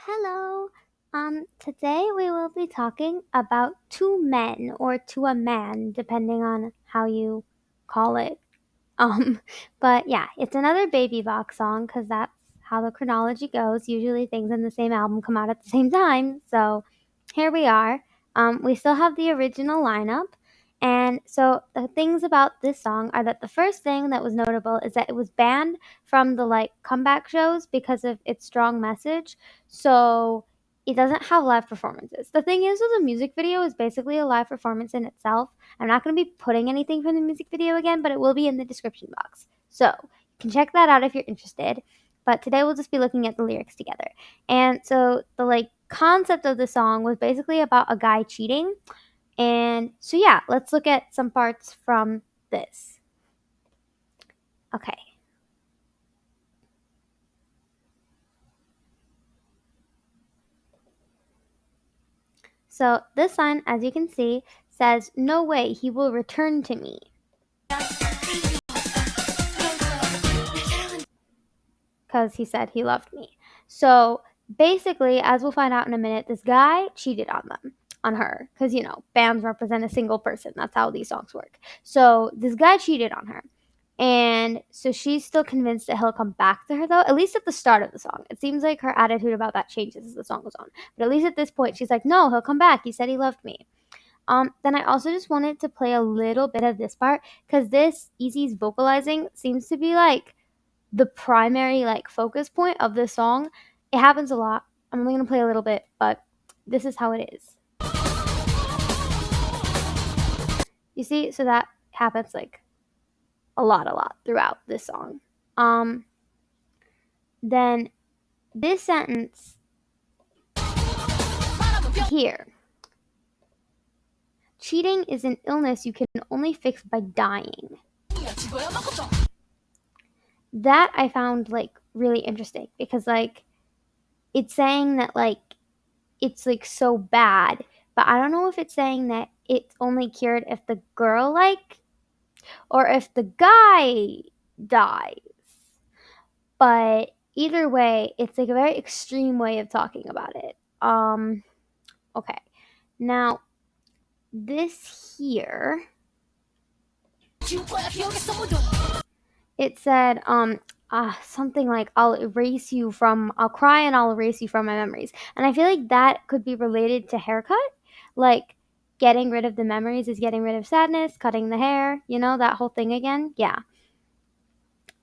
Hello. Today we will be talking about two men or to a man, depending on how you call it. Um, but yeah, it's another Baby Vox song because that's how the chronology goes. Usually things in the same album come out at the same time. So here we are. We still have the original lineup. And so the things about this song are that the first thing that was notable is that it was banned from the comeback shows because of its strong message. So it doesn't have live performances. The thing is, the music video is basically a live performance in itself. I'm not going to be putting anything from the music video again, but it will be in the description box. So you can check that out if you're interested. But today we'll just be looking at the lyrics together. And so the concept of the song was basically about a guy cheating. And so yeah, let's look at some parts from this. Okay. So this sign, as you can see, says, "No way, he will return to me." Because he said he loved me. So basically, as we'll find out in a minute, this guy cheated on her. Because, bands represent a single person. That's how these songs work. So this guy cheated on her. And so she's still convinced that he'll come back to her, though, at least at the start of the song. It seems like her attitude about that changes as the song goes on. But at least at this point, she's like, no, he'll come back. He said he loved me. Then I also just wanted to play a little bit of this part because this Easy's vocalizing seems to be the primary focus point of this song. It happens a lot. I'm only going to play a little bit, but this is how it is. You see, so that happens a lot throughout this song. Then this sentence here. Cheating is an illness you can only fix by dying. That I found really interesting because it's saying that it's so bad, but I don't know if it's saying that it's only cured if the girl or if the guy dies. But either way, it's a very extreme way of talking about it. Okay. Now, this here, it said, something like, I'll cry and I'll erase you from my memories. And I feel like that could be related to haircut. Like, getting rid of the memories is getting rid of sadness, cutting the hair, that whole thing again. Yeah.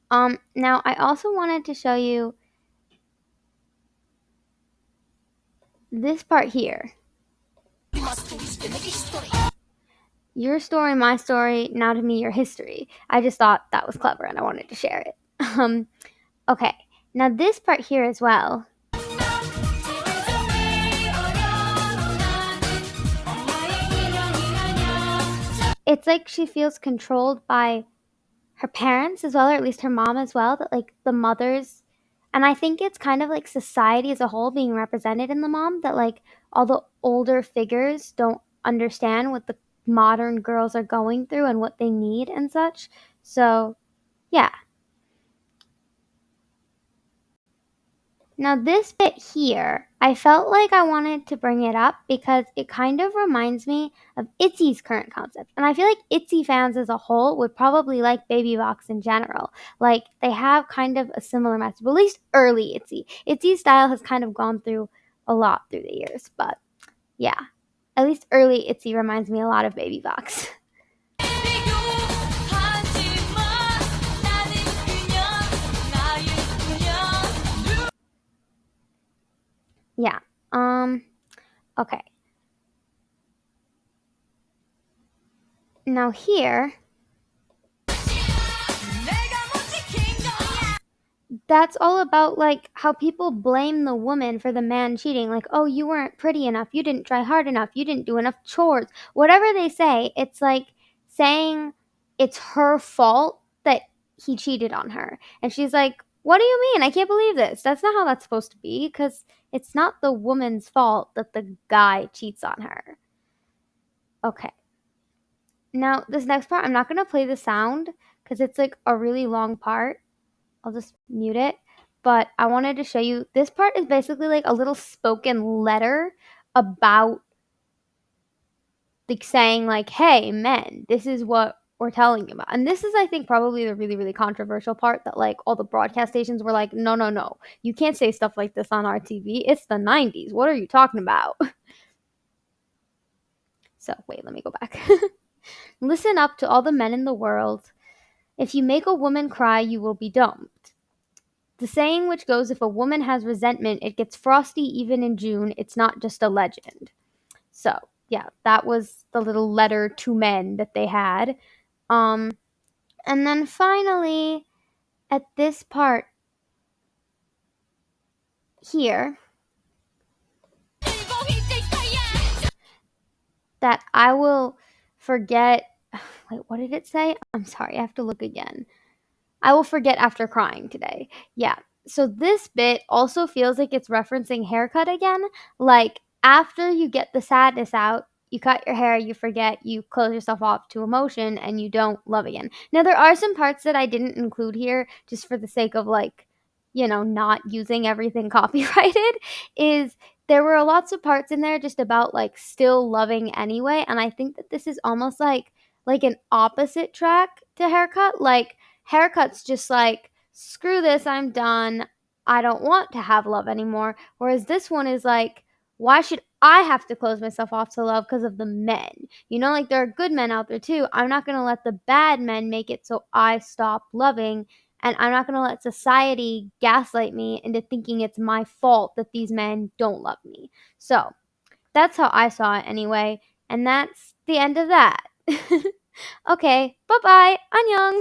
Now I also wanted to show you this part here. Your story, my story, now to me, your history. I just thought that was clever and I wanted to share it. Okay, now this part here as well. It's like she feels controlled by her parents as well, or at least her mom as well, that the mothers, and I think it's kind of society as a whole being represented in the mom, that all the older figures don't understand what the modern girls are going through and what they need and such. So yeah. Now this bit here, I felt like I wanted to bring it up because it kind of reminds me of ITZY's current concept. And I feel like ITZY fans as a whole would probably like Baby Vox in general. They have kind of a similar message, but at least early ITZY. ITZY's style has kind of gone through a lot through the years, but yeah. At least early ITZY reminds me a lot of Baby Vox. Yeah. Okay. Now here, that's all about how people blame the woman for the man cheating. Oh, you weren't pretty enough, you didn't try hard enough, you didn't do enough chores. Whatever they say, it's saying it's her fault that he cheated on her. And she's like, what do you mean? I can't believe this. That's not how that's supposed to be, because it's not the woman's fault that the guy cheats on her. Okay. Now, this next part, I'm not going to play the sound because it's a really long part. I'll just mute it. but I wanted to show you. This part is basically like a little spoken letter about like saying like, "Hey, men, this is what we're telling you about." And this is, I think, probably the really, really controversial part that like all the broadcast stations were like, "No, no, no. You can't say stuff like this on our TV. It's the 90s. What are you talking about?" So, wait, let me go back. Listen up to all the men in the world. If you make a woman cry, you will be dumped. The saying which goes, if a woman has resentment, it gets frosty even in June. It's not just a legend. So, yeah, that was the little letter to men that they had. Um, and then finally, at this part here, that I will forget. Wait, what did it say? I'm sorry, I have to look again. I will forget after crying today. Yeah. So this bit also feels like it's referencing haircut again. Like after you get the sadness out, you cut your hair, you forget, you close yourself off to emotion, and you don't love again. Now, there are some parts that I didn't include here just for the sake of like, not using everything copyrighted. Is there were lots of parts in there just about like still loving anyway. And I think that this is almost like an opposite track to haircut. Like, haircut's just like, screw this, I'm done. I don't want to have love anymore. Whereas this one is like, why should I have to close myself off to love because of the men? Like there are good men out there too. I'm not going to let the bad men make it so I stop loving. And I'm not going to let society gaslight me into thinking it's my fault that these men don't love me. So that's how I saw it anyway. And that's the end of that. Okay, bye bye. Annyeong.